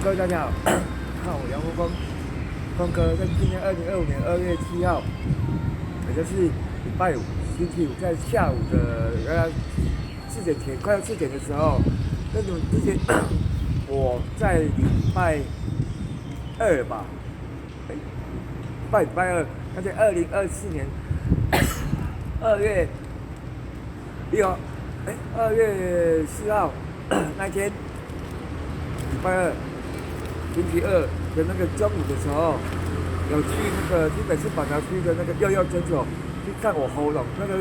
各位大家好，看我杨峰哥，在今天2025年2月7号，也就是礼拜五星期五，在下午的4点前，快要4点的时候，那种之前我在礼拜二吧，礼拜二，那在2024年2月6号，2月4号那天，礼拜二。星期二的那个中午的时候，有去那个新北市板桥区的那个幼诊所去看我喉咙，那个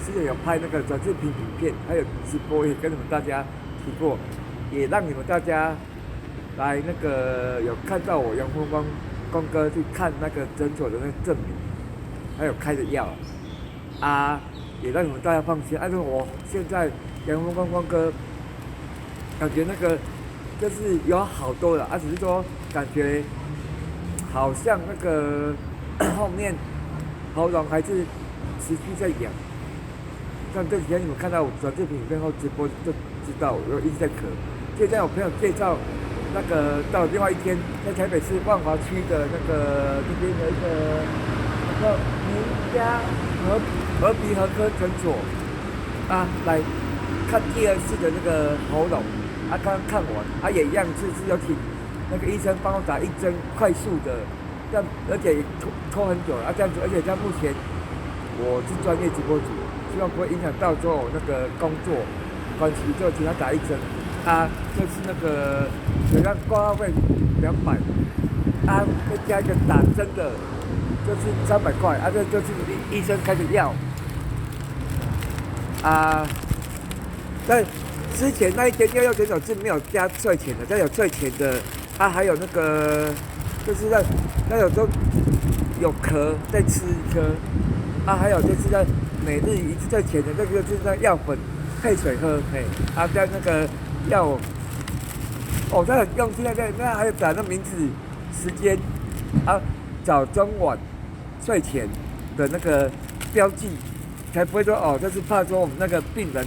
之前有拍那个转视频影片，还有直播也跟你们大家提过，也让你们大家来那个有看到我杨峰光哥去看那个诊所的那个证明，还有开的药啊，也让你们大家放心。但是我现在杨峰光哥感觉那个。就是有好多了，只是说感觉好像那个后面喉咙还是持续在痒。像这几天你们看到我转视频影片后直播就知道，我一直在咳。现在我朋友介绍那个到另外一天，在台北市万华区的那个这边的一个名家和鼻喉科诊所来看第二次的那个喉咙。刚看完，也一样是要请那个医生帮我打一针快速的，而且也拖很久了这样子，而且在目前我是专业直播主，希望不会影响到之后那个工作关系，就请他打一针，就是那个水量挂号费200，再加一个打针的，就是300块，这就是医生开的药，但之前那一天幼诊所是没有加税钱的，但有税钱的，还有那个就是那有时候有咳再吃一颗，还有就是在每日一次税钱的那个就是那药粉配水喝，在那个药，他很用心那还有打那名字、时间，早中晚睡前的那个标记，才不会说就是怕说我们那个病人。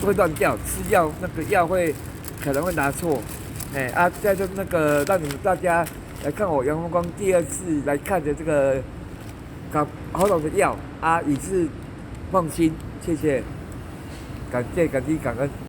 会乱掉，吃药那个药可能会拿错，在这那个让你们大家来看我杨峰光第二次来看的这个喉咙的药，以示放心，谢谢，感激感恩。